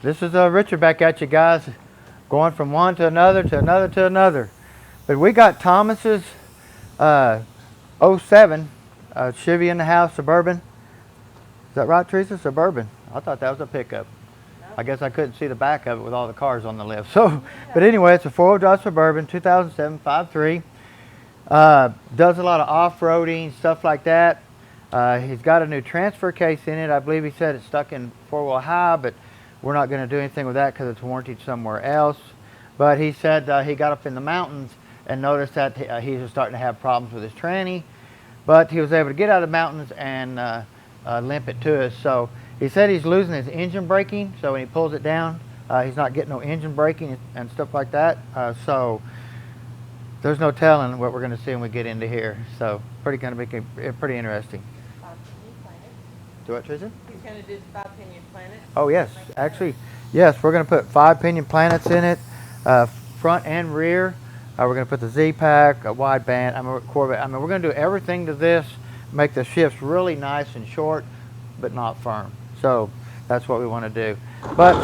This is Richard back at you guys, going from one to another to another to another. But we got Thomas's '07 Chevy in the house, Suburban. Is that right, Teresa? Suburban. I thought that was a pickup. I guess I couldn't see the back of it with all the cars on the left. So, but anyway, it's a four-wheel drive Suburban, 2007 5.3. Does a lot of off-roading, stuff like that. He's got a new transfer case in it. I believe he said it's stuck in four-wheel high, but we're not going to do anything with that because it's warranted somewhere else. But he said he got up in the mountains and noticed that he was starting to have problems with his tranny. But he was able to get out of the mountains and limp it to us. So he said he's losing his engine braking. So when he pulls it down, he's not getting no engine braking and stuff like that. So there's no telling what we're going to see when we get into here. So going to be pretty interesting. Do what, Teresa? He's going to do the 5-pinion planet. Oh yes, actually, yes. We're going to put 5-pinion planets in it, front and rear. We're going to put the Z-Pack, a wide band. Corvette. We're going to do everything to this, make the shifts really nice and short, but not firm. So that's what we want to do. But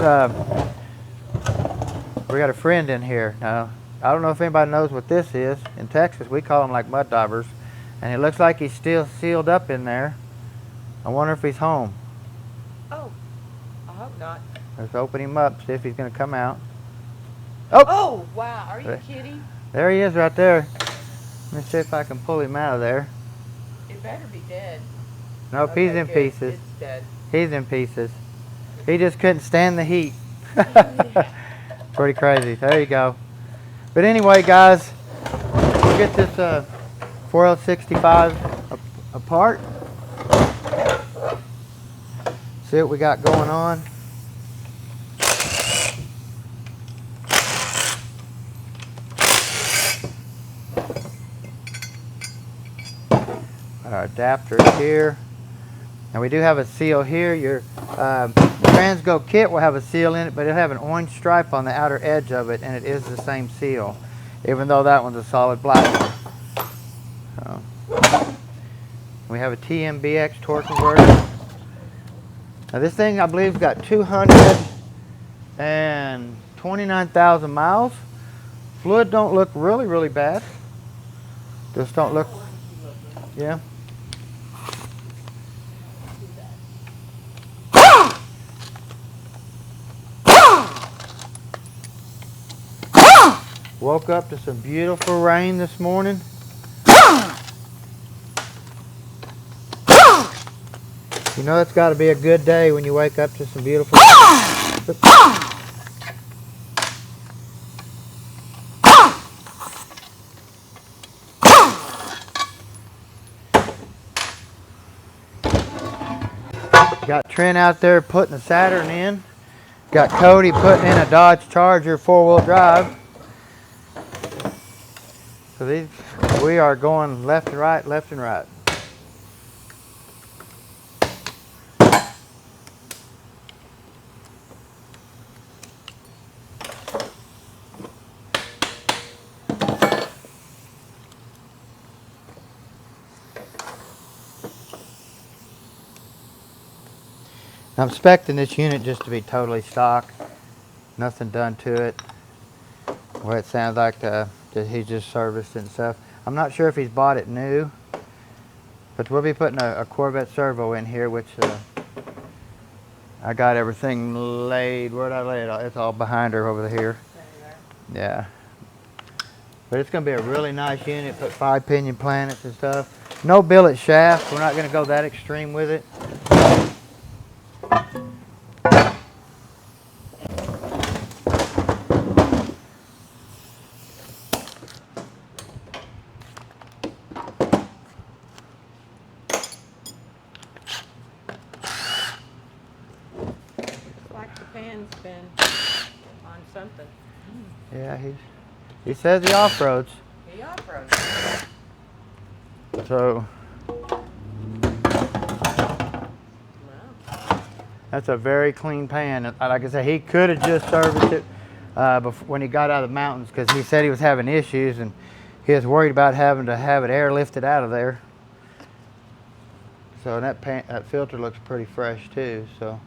we got a friend in here now. I don't know if anybody knows what this is. In Texas, we call them like mud daubers, and it looks like he's still sealed up in there. I wonder if he's home. Oh, I hope not. Let's open him up, see if he's going to come out. Oh, wow. Are you kidding? There he is right there. Let me see if I can pull him out of there. It better be dead. Nope, Okay, he's in good. pieces. It's dead. He's in pieces. He just couldn't stand the heat. Pretty crazy. There you go. But anyway, guys, we'll get this 4L65 apart. See what we got going on. Our adapter here. Now we do have a seal here. Your Transgo kit will have a seal in it, but it'll have an orange stripe on the outer edge of it, and it is the same seal, even though that one's a solid black one. So, we have a TMBX torque converter. Now this thing, I believe, has got 229,000 miles. Fluid don't look really bad. Just don't look, yeah. Woke up to some beautiful rain this morning. You know it's got to be a good day when you wake up to some beautiful rain. Got Trent out there putting the Saturn in. Got Cody putting in a Dodge Charger 4-wheel drive. So we are going left and right, left and right. I'm expecting this unit just to be totally stock. Nothing done to it. Well, it sounds like he just serviced it and stuff. I'm not sure if he's bought it new, but we'll be putting a Corvette servo in here, which I got everything laid. Where'd I lay it? It's all behind her over here. Yeah. But it's going to be a really nice unit. Put 5-pinion planets and stuff. No billet shaft. We're not going to go that extreme with it. Pan's been on something. Yeah, he says he off-roads. He off-roads. So Wow. that's a very clean pan. Like I said, he could have just serviced it before, when he got out of the mountains, because he said he was having issues and he was worried about having to have it airlifted out of there. So that filter looks pretty fresh too. So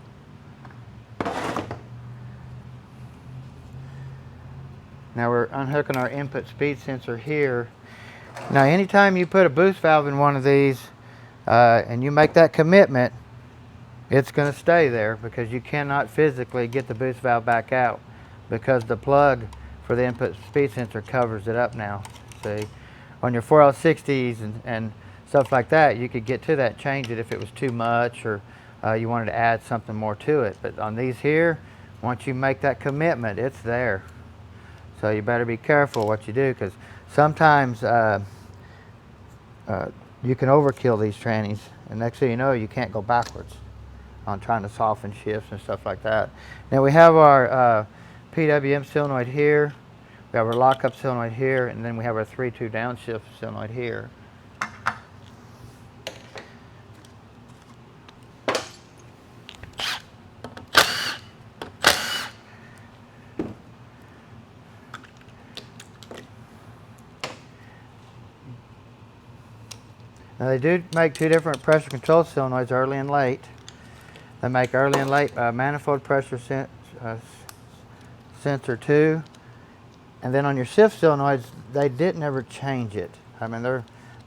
Now we're unhooking our input speed sensor here. Now anytime you put a boost valve in one of these and you make that commitment, it's going to stay there because you cannot physically get the boost valve back out because the plug for the input speed sensor covers it up now. See, on your 4L60s and stuff like that, you could get to that, change it if it was too much or you wanted to add something more to it. But on these here, once you make that commitment, it's there. So you better be careful what you do because sometimes you can overkill these trannies, and next thing you know, you can't go backwards on trying to soften shifts and stuff like that. Now we have our PWM solenoid here, we have our lockup solenoid here, and then we have our 3-2 downshift solenoid here. Now they do make two different pressure control solenoids, early and late. They make early and late manifold pressure sensor 2. And then on your shift solenoids, they didn't ever change it. I mean,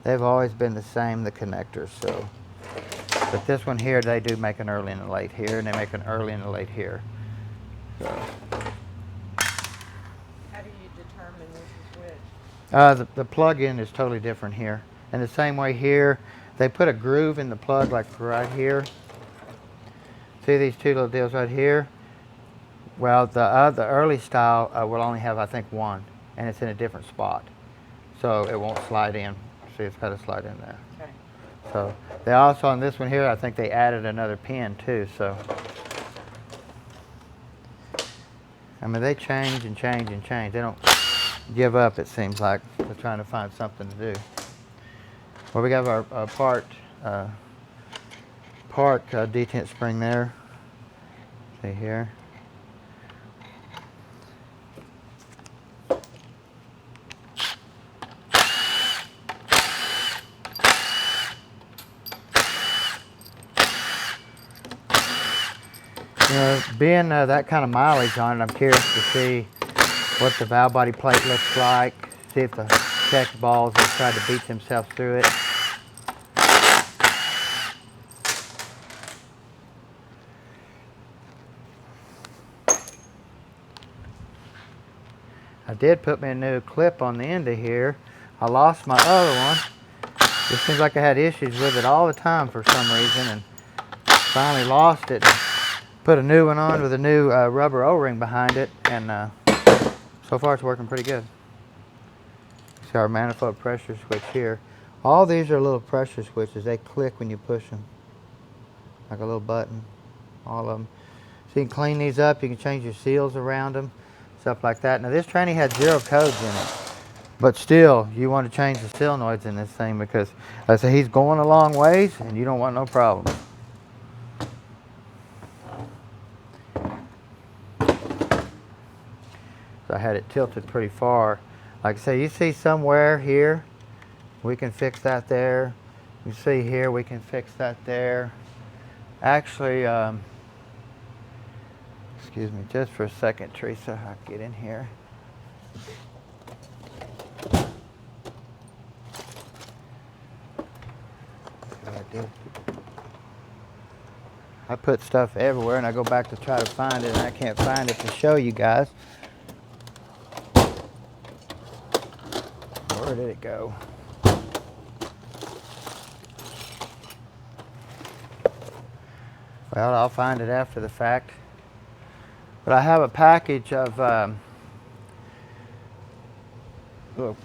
they've always been the same, the connectors. So, but this one here, they do make an early and a late here, and they make an early and a late here. So. How do you determine which is which? The plug-in is totally different here. And the same way here, they put a groove in the plug like right here. See these two little deals right here? Well, the early style will only have, I think, one, and it's in a different spot. So it won't slide in. See, it's got to slide in there. Okay. So they also, on this one here, I think they added another pin too, so. I mean, they change and change and change. They don't give up, it seems like. They're trying to find something to do. Well, we got our park detent spring there. See here. You know, being that kind of mileage on it, I'm curious to see what the valve body plate looks like. See if the check balls have tried to beat themselves through it. I did put me a new clip on the end of here. I lost my other one. It seems like I had issues with it all the time for some reason, and finally lost it. Put a new one on with a new rubber O-ring behind it, and so far it's working pretty good. See our manifold pressure switch here. All these are little pressure switches. They click when you push them, like a little button, all of them. So you can clean these up, you can change your seals around them, stuff like that. Now this tranny had 0 codes in it, but still you want to change the solenoids in this thing because I say he's going a long ways and you don't want no problem. So I had it tilted pretty far. Like I say, you see somewhere here, we can fix that there. You see here, we can fix that there. Actually, excuse me just for a second, Teresa, I'll get in here. What I do? I put stuff everywhere and I go back to try to find it and I can't find it to show you guys. Where did it go? Well, I'll find it after the fact. But I have a package of little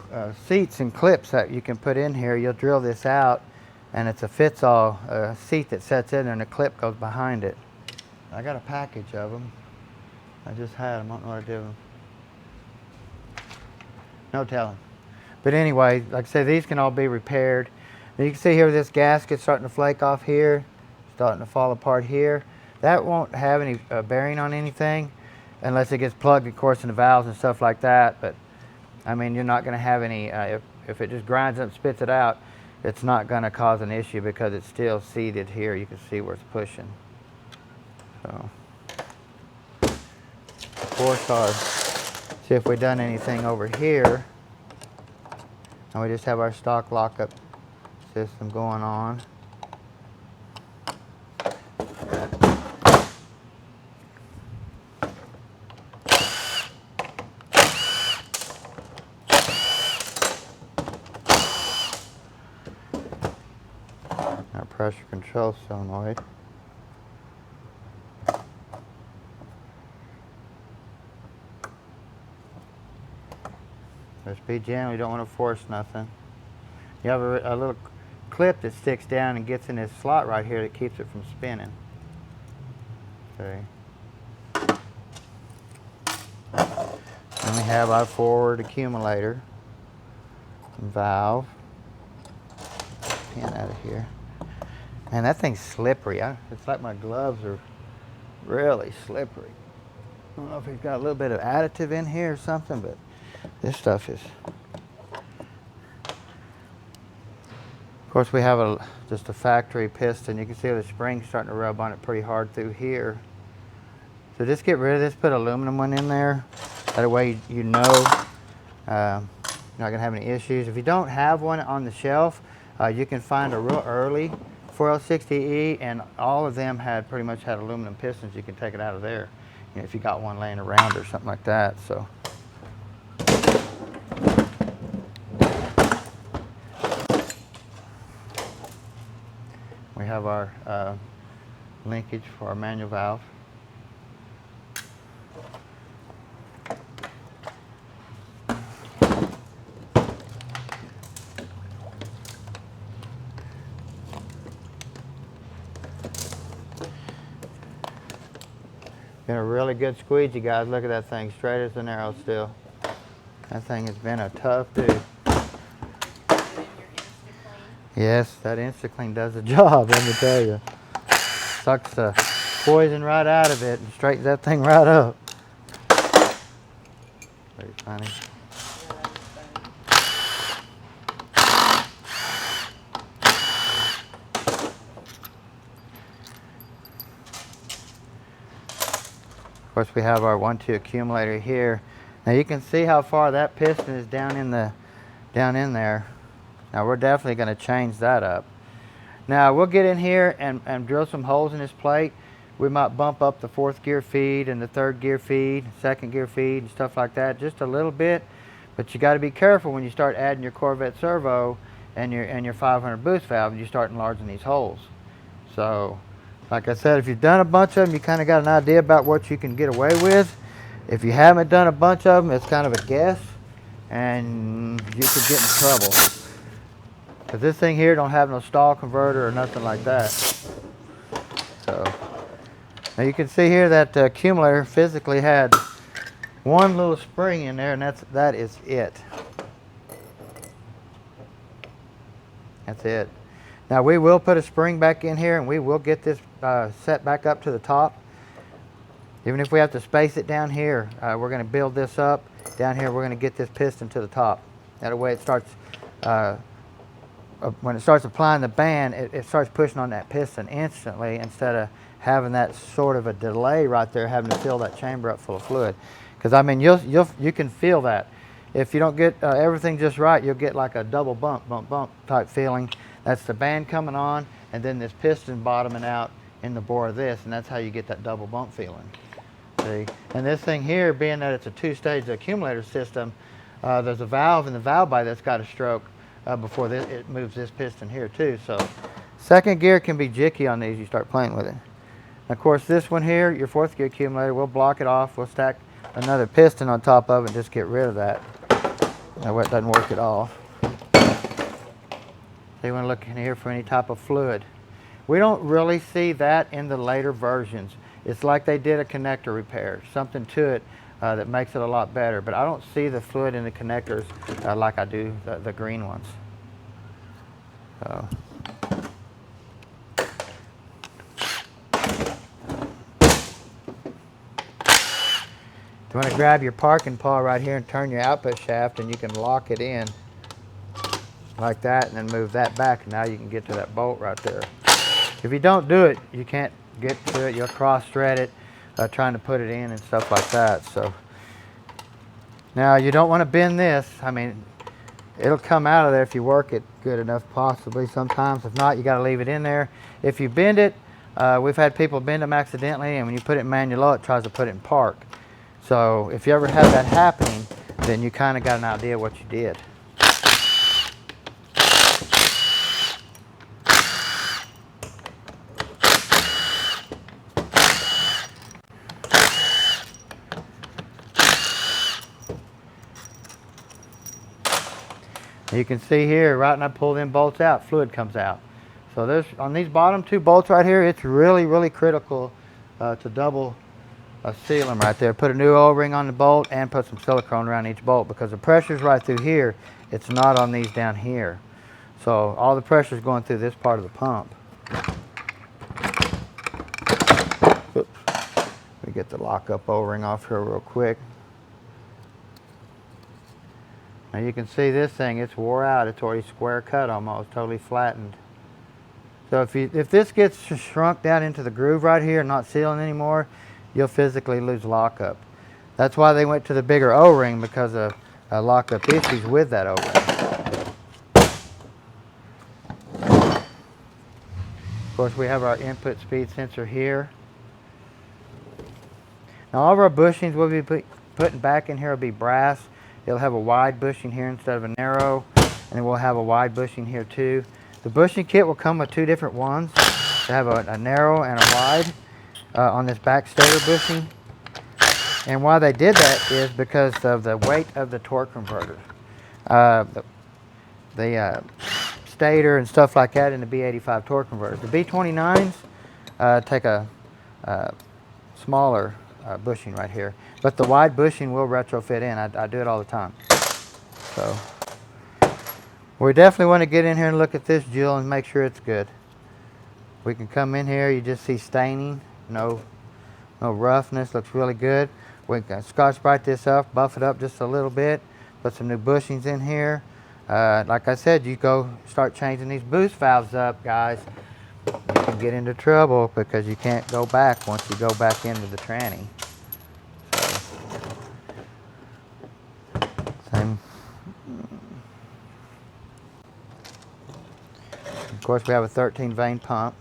seats and clips that you can put in here. You'll drill this out, and it's a fits-all seat that sets in there, and the clip goes behind it. I got a package of them. I just had them. I don't know what to do with them. No telling. But anyway, like I said, these can all be repaired. And you can see here this gasket starting to flake off here, starting to fall apart here. That won't have any bearing on anything unless it gets plugged, of course, in the valves and stuff like that. But I mean, you're not going to have any, if it just grinds up and spits it out, it's not going to cause an issue because it's still seated here. You can see where it's pushing. So, of course, see see if we've done anything over here. And we just have our stock lockup system going on. Our pressure control solenoid. Just be gentle, you don't want to force nothing. You have a little clip that sticks down and gets in this slot right here that keeps it from spinning. See? Then we have our forward accumulator valve. Pin out of here. Man, that thing's slippery. It's like my gloves are really slippery. I don't know if he's got a little bit of additive in here or something, but this stuff is. Of course, we have just a factory piston. You can see the spring's starting to rub on it pretty hard through here. So just get rid of this. Put an aluminum one in there. That way you know you're not going to have any issues. If you don't have one on the shelf, you can find a real early 4L60E, and all of them pretty much had aluminum pistons. You can take it out of there, you know, if you got one laying around or something like that. So. We have our linkage for our manual valve. Been a really good squeegee, guys. Look at that thing, straight as an arrow still. That thing has been a tough dude. Yes, that InstaClean does the job, let me tell you. Sucks the poison right out of it and straightens that thing right up. Very funny. Of course, we have our 1-2 accumulator here. Now you can see how far that piston is down in there. Now we're definitely going to change that up. Now we'll get in here and drill some holes in this plate. We might bump up the 4th gear feed and the 3rd gear feed, 2nd gear feed and stuff like that just a little bit. But you got to be careful when you start adding your Corvette servo and your 500 boost valve and you start enlarging these holes. So like I said, if you've done a bunch of them, you kind of got an idea about what you can get away with. If you haven't done a bunch of them, it's kind of a guess and you could get in trouble. Because this thing here don't have no stall converter or nothing like that. So now you can see here that the accumulator physically had one little spring in there, and that is it. That's it. Now we will put a spring back in here and we will get this set back up to the top. Even if we have to space it down here, we're going to build this up. Down here we're going to get this piston to the top. That way it starts, when it starts applying the band, it starts pushing on that piston instantly instead of having that sort of a delay right there, having to fill that chamber up full of fluid. Because I mean, you can feel that. If you don't get everything just right, you'll get like a double bump type feeling. That's the band coming on, and then this piston bottoming out in the bore of this, and that's how you get that double bump feeling. See? And this thing here, being that it's a 2-stage accumulator system, there's a valve in the valve body that's got a stroke before it moves this piston here too. So 2nd gear can be jicky on these. You start playing with it. And of course, this one here, your 4th gear accumulator, we'll block it off. We'll stack another piston on top of it and just get rid of that. That way it doesn't work at all. So you want to look in here for any type of fluid. We don't really see that in the later versions. It's like they did a connector repair, something to it that makes it a lot better. But I don't see the fluid in the connectors like I do the green ones. So. You want to grab your parking paw right here and turn your output shaft, and you can lock it in like that and then move that back, and now you can get to that bolt right there. If you don't do it, you can't get to it. You'll cross thread it trying to put it in and stuff like that. So Now you don't want to bend this. I mean, it'll come out of there if you work it good enough, possibly sometimes. If not, you got to leave it in there. If you bend it, we've had people bend them accidentally, and when you put it in manual, it tries to put it in park. So if you ever have that happening, then you kind of got an idea what you did. You can see here, right when I pull them bolts out, fluid comes out. So there's, on these bottom 2 bolts right here, it's really, really critical to double seal them right there. Put a new O-ring on the bolt and put some silicone around each bolt, because the pressure's right through here. It's not on these down here. So all the pressure's going through this part of the pump. Oops. Let me get the lockup O-ring off here real quick. Now you can see this thing, it's wore out. It's already square cut almost, totally flattened. So if this gets shrunk down into the groove right here and not sealing anymore, you'll physically lose lockup. That's why they went to the bigger O-ring, because of lockup issues with that O-ring. Of course, we have our input speed sensor here. Now all of our bushings we'll be putting back in here will be brass. It'll have a wide bushing here instead of a narrow, and then we'll have a wide bushing here too. The bushing kit will come with 2 different ones. To have a narrow and a wide on this back stator bushing. And why they did that is because of the weight of the torque converter. The stator and stuff like that in the B85 torque converters. The B29s take a smaller bushing right here, but the wide bushing will retrofit in. I do it all the time. So we definitely want to get in here and look at this jewel and make sure it's good. We can come in here, you just see staining, no roughness, looks really good. We can Scotch-Brite this up, buff it up just a little bit, put some new bushings in here. Like I said, you go start changing these boost valves up, guys, you can get into trouble because you can't go back once you go back into the tranny. So, same. Of course, we have a 13 vein pump.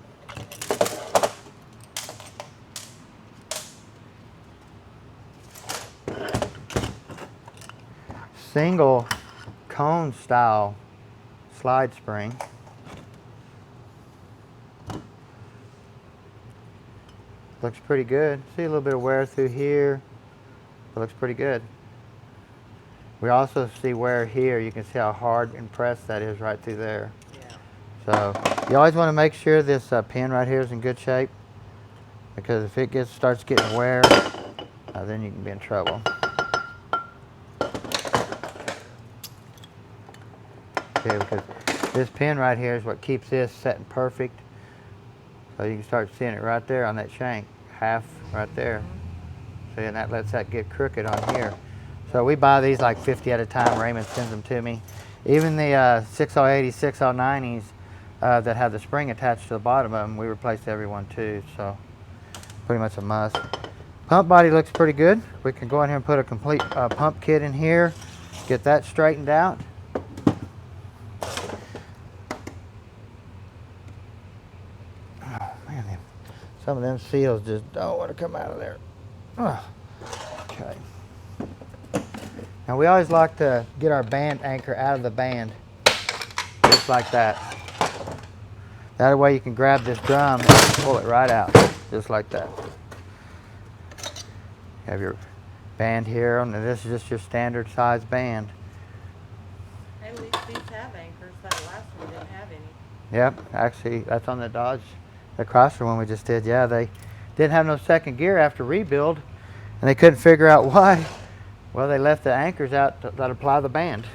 Single cone style slide spring. Looks pretty good. See a little bit of wear through here. It looks pretty good. We also see wear here. You can see how hard and pressed that is right through there. Yeah. So you always want to make sure this pin right here is in good shape, because if it starts getting wear, then you can be in trouble. Okay, because this pin right here is what keeps this setting perfect. So you can start seeing it right there on that shank, half right there. See, and that lets that get crooked on here. So we buy these like 50 at a time. Raymond sends them to me. Even the 6080s, 6090s that have the spring attached to the bottom of them, we replace every one too. So pretty much a must. Pump body looks pretty good. We can go in here and put a complete pump kit in here, get that straightened out. Some of them seals just don't want to come out of there. Okay. Now we always like to get our band anchor out of the band, just like that. That way you can grab this drum and pull it right out, just like that. You have your band here, and this is just your standard size band. At least these have anchors. That last one didn't have any. Yep, actually that's on the Dodge. The Chrysler one we just did, yeah, they didn't have no second gear after rebuild, and they couldn't figure out why. Well, they left the anchors out that apply the band,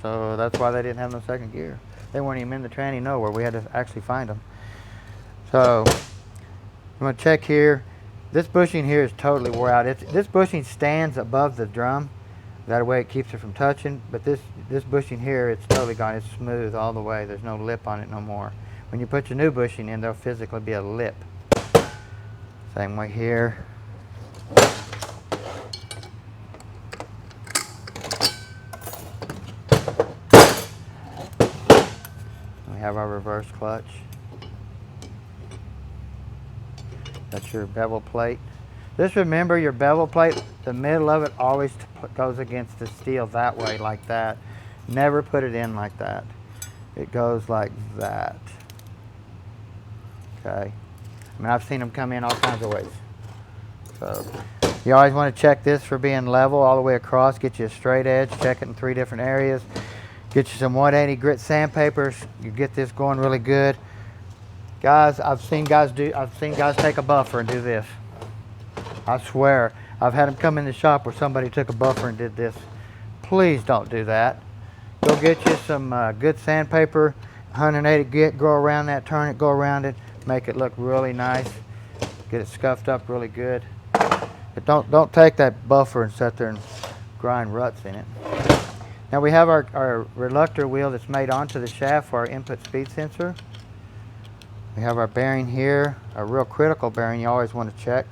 so that's why they didn't have no second gear. They weren't even in the tranny nowhere. We had to actually find them. So I'm going to check here. This bushing here is totally wore out. This bushing stands above the drum. That way it keeps it from touching. But this bushing here, it's totally gone. It's smooth all the way. There's no lip on it no more. When you put your new bushing in, there'll physically be a lip. Same way here. have our reverse clutch. That's your bevel plate. Just remember your bevel plate, the middle of it always goes against the steel that way, like that. Never put it in like that. It goes like that. Okay. I mean, I've seen them come in all kinds of ways. So you always want to check this for being level all the way across. Get you a straight edge. Check it in 3 different areas. Get you some 180 grit sandpapers. You get this going really good. Guys, I've seen guys take a buffer and do this. I swear, I've had them come in the shop where somebody took a buffer and did this. Please don't do that. Go get you some good sandpaper, 180 grit, go around that, turn it, go around it, make it look really nice. Get it scuffed up really good. But don't take that buffer and sit there and grind ruts in it. Now we have our reluctor wheel that's made onto the shaft for our input speed sensor. We have our bearing here, a real critical bearing you always want to check.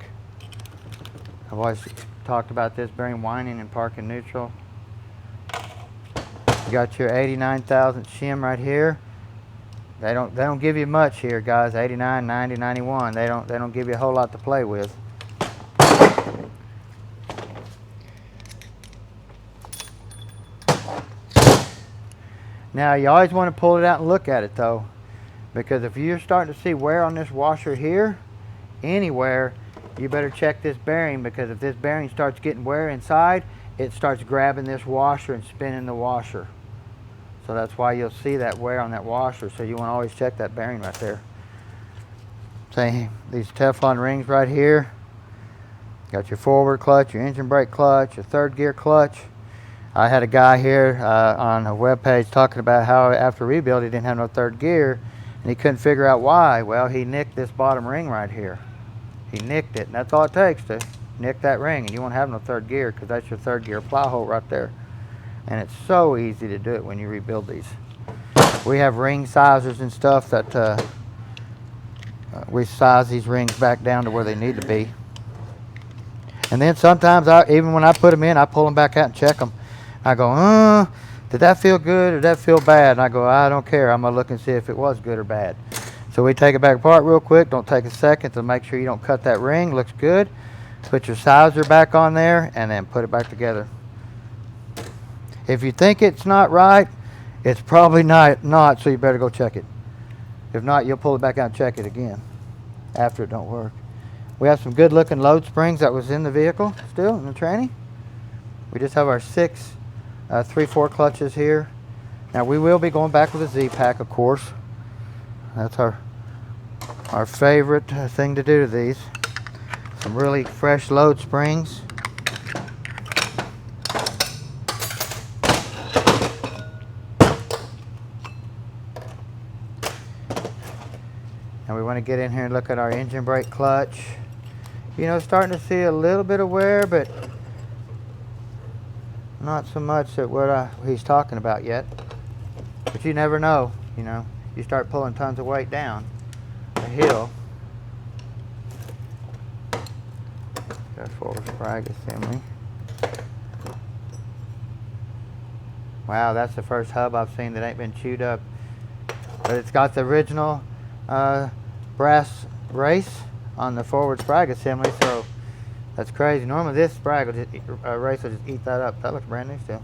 I've always talked about this bearing winding and parking neutral. You got your 89 thousandths shim right here. They don't give you much here, guys. 89, 90, 91. They don't give you a whole lot to play with. Now you always want to pull it out and look at it though, because if you're starting to see wear on this washer here, anywhere, you better check this bearing, because if this bearing starts getting wear inside, it starts grabbing this washer and spinning the washer. So that's why you'll see that wear on that washer. So you want to always check that bearing right there. Say these Teflon rings right here. Got your forward clutch, your engine brake clutch, your 3rd gear clutch. I had a guy here on a web page talking about how after rebuild he didn't have no 3rd gear and he couldn't figure out why. Well, he nicked this bottom ring right here. He nicked it, and that's all it takes to nick that ring, and you won't have no 3rd gear because that's your 3rd gear plow hole right there. And it's so easy to do it when you rebuild these. We have ring sizers and stuff that we size these rings back down to where they need to be. And then sometimes, even when I put them in, I pull them back out and check them. I go, did that feel good or did that feel bad? And I go, I don't care. I'm going to look and see if it was good or bad. So we take it back apart real quick. Don't take a second to make sure you don't cut that ring. Looks good. Put your sizer back on there and then put it back together. If you think it's not right, it's probably not, so you better go check it. If not, you'll pull it back out and check it again after it don't work. We have some good looking load springs that was in the vehicle still in the tranny. We just have our 6 3/4 clutches here. Now we will be going back with a Z-Pack, of course. That's our favorite thing to do to these. Some really fresh load springs. And we want to get in here and look at our engine brake clutch. You know, starting to see a little bit of wear, but not so much at what he's talking about yet. But you never know, you know. You start pulling tons of weight down a hill. Our forward sprag assembly. Wow, that's the first hub I've seen that ain't been chewed up. But it's got the original brass race on the forward sprag assembly, so that's crazy. Normally this sprag will just race will just eat that up. That looks brand new still.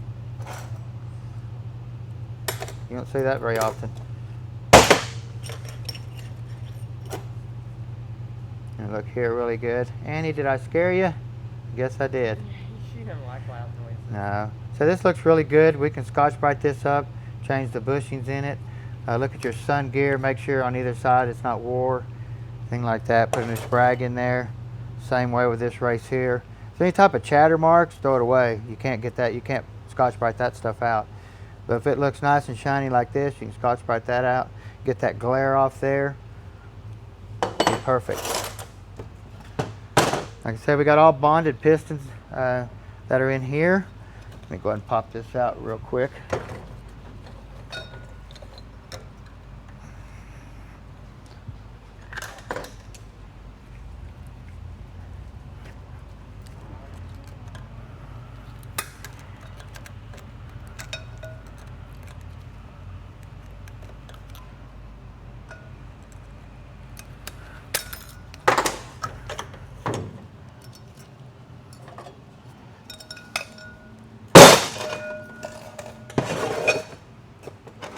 You don't see that very often. And look here, really good. Annie, did I scare you? Guess I did. She doesn't like loud noises. No. So this looks really good. We can Scotch-Brite this up, change the bushings in it. Look at your sun gear. Make sure on either side it's not wore. Thing like that. Put a new sprag in there. Same way with this race here. So any type of chatter marks, throw it away. You can't get that. You can't Scotch-Brite that stuff out. But if it looks nice and shiny like this, you can Scotch-Brite that out. Get that glare off there. Be perfect. Like I said, we got all bonded pistons that are in here. Let me go ahead and pop this out real quick.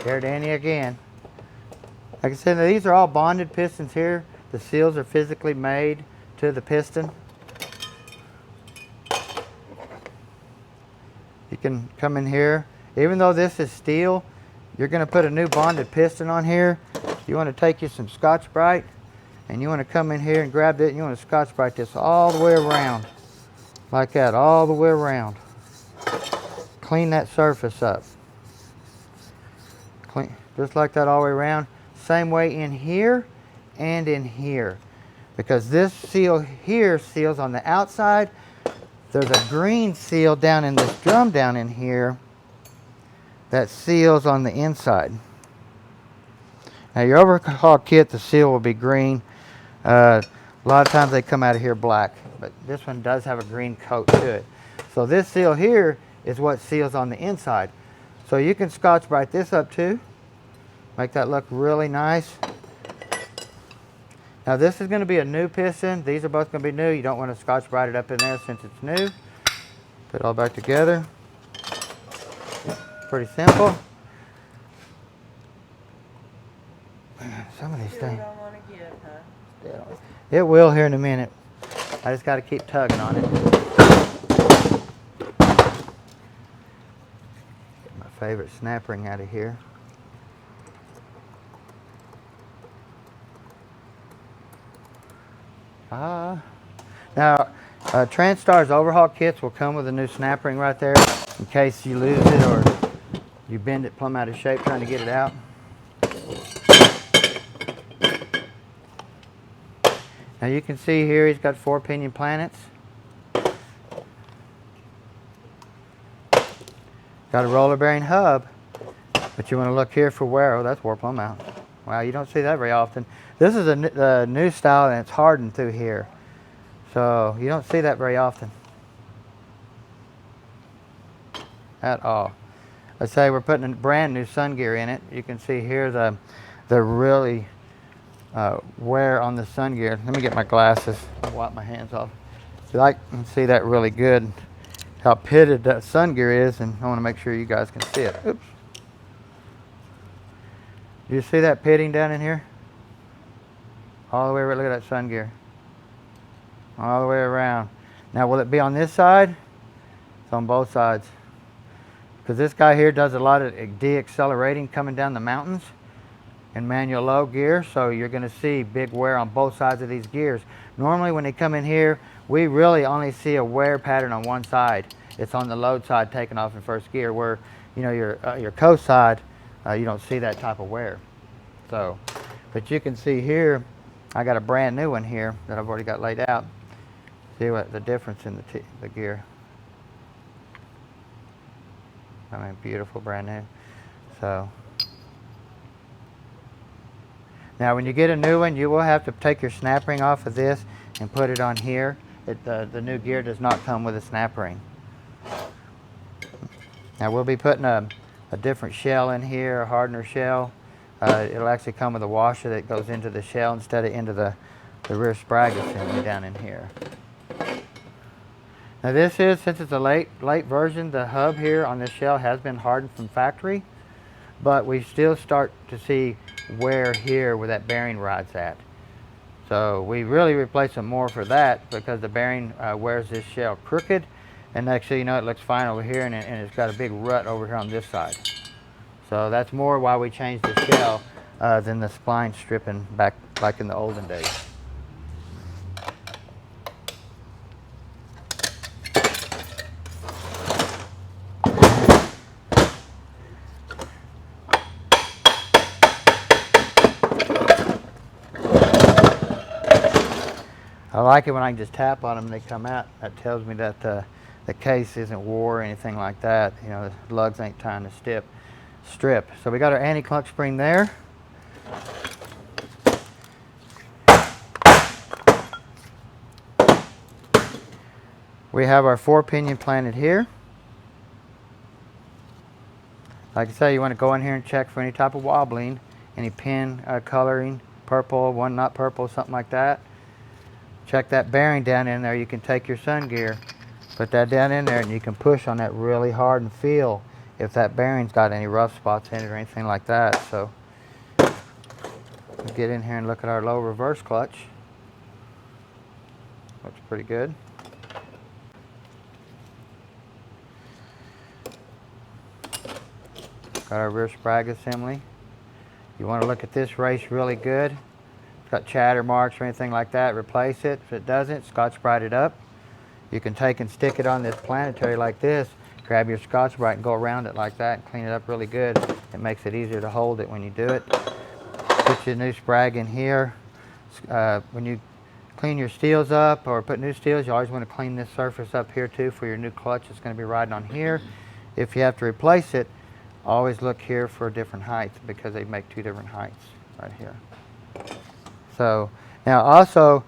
There, Danny, again. Like I said, these are all bonded pistons here. The seals are physically made to the piston. You can come in here. Even though this is steel, you're going to put a new bonded piston on here. You want to take you some Scotch-Brite, and you want to come in here and grab it, and you want to Scotch-Brite this all the way around. Like that, all the way around. Clean that surface up. Clean, just like that all the way around. Same way in here and in here. Because this seal here seals on the outside. There's a green seal down in this drum down in here that seals on the inside. Now your overhaul kit, the seal will be green. A lot of times they come out of here black, but this one does have a green coat to it. So this seal here is what seals on the inside. So you can Scotch-Brite this up too. Make that look really nice. Now this is going to be a new piston. These are both going to be new. You don't want to Scotch-Brite it up in there since it's new. Put it all back together. Pretty simple. Some of these Sure things. you don't want to give, huh? It will here in a minute. I just got to keep tugging on it. Get my favorite snap ring out of here. Now, Transtar's overhaul kits will come with a new snap ring right there in case you lose it or you bend it plumb out of shape trying to get it out. Now you can see here he's got 4 pinion planets. Got a roller bearing hub, but you want to look here for wear. Oh, that's wore plumb out. Wow, you don't see that very often. This is a new style and it's hardened through here. So you don't see that very often. At all. Let's say we're putting a brand new sun gear in it. You can see here the really wear on the sun gear. Let me get my glasses. I'll wipe my hands off. So I can see that really good. How pitted that sun gear is, and I want to make sure you guys can see it. Oops. Do you see that pitting down in here? All the way around. Look at that sun gear. All the way around. Now, will it be on this side? It's on both sides. Because this guy here does a lot of deaccelerating coming down the mountains in manual low gear, so you're going to see big wear on both sides of these gears. Normally when they come in here, we really only see a wear pattern on one side. It's on the load side taking off in first gear, where you know your coast side, you don't see that type of wear. So, but you can see here, I got a brand new one here that I've already got laid out. See what the difference in the gear. I mean, beautiful, brand new. So now when you get a new one, you will have to take your snap ring off of this and put it on here. The new gear does not come with a snap ring. Now we'll be putting a different shell in here, a hardener shell. It'll actually come with a washer that goes into the shell instead of into the rear sprag assembly down in here. Now this is, since it's a late version, the hub here on this shell has been hardened from factory, but we still start to see wear here where that bearing rod's at. So we really replace some more for that because the bearing wears this shell crooked, and next thing you know it looks fine over here, and it's got a big rut over here on this side. So that's more why we changed the shell than the spline stripping back like in the olden days. I like it when I can just tap on them and they come out. That tells me that the case isn't wore or anything like that. You know, the lugs ain't trying to strip. So we got our anti-clunk spring there. We have our 4 pinion planted here. Like I say, you want to go in here and check for any type of wobbling, any pin coloring, purple, one not purple, something like that. check that bearing down in there. You can take your sun gear, put that down in there, and you can push on that really hard and feel if that bearing's got any rough spots in it or anything like that. So we'll get in here and look at our low reverse clutch. Looks pretty good. Got our rear sprag assembly. You want to look at this race really good. If it's got chatter marks or anything like that, replace it. If it doesn't, Scotch-Brite it up. You can take and stick it on this planetary like this, grab your Scotch-Brite and go around it like that and clean it up really good. It makes it easier to hold it when you do it. Put your new sprag in here. When you clean your steels up or put new steels, you always want to clean this surface up here too for your new clutch. It's going to be riding on here. If you have to replace it, always look here for different heights because they make two different heights right here. So now also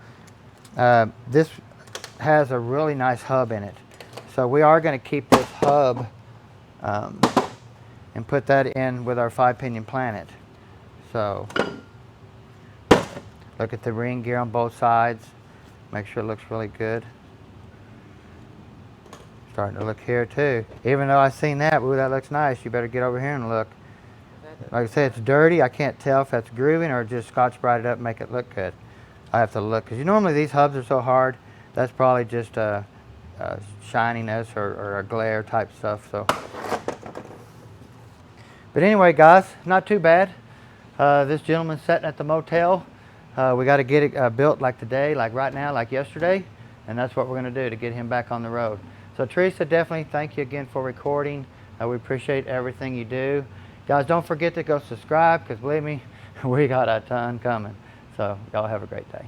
this has a really nice hub in it. So we are going to keep this hub and put that in with our 5-pinion Planet. So look at the ring gear on both sides. Make sure it looks really good. Starting to look here too. Even though I seen that, ooh, that looks nice. You better get over here and look. Like I said, it's dirty. I can't tell if that's grooving or just Scotch-Brite it up and make it look good. I have to look because normally these hubs are so hard. That's probably just shininess or a glare type stuff. So, but anyway, guys, not too bad. This gentleman's sitting at the motel. We got to get it built like today, like right now, like yesterday, and that's what we're going to do to get him back on the road. So Teresa, definitely thank you again for recording. We appreciate everything you do. Guys, don't forget to go subscribe because believe me, we got a ton coming. So y'all have a great day.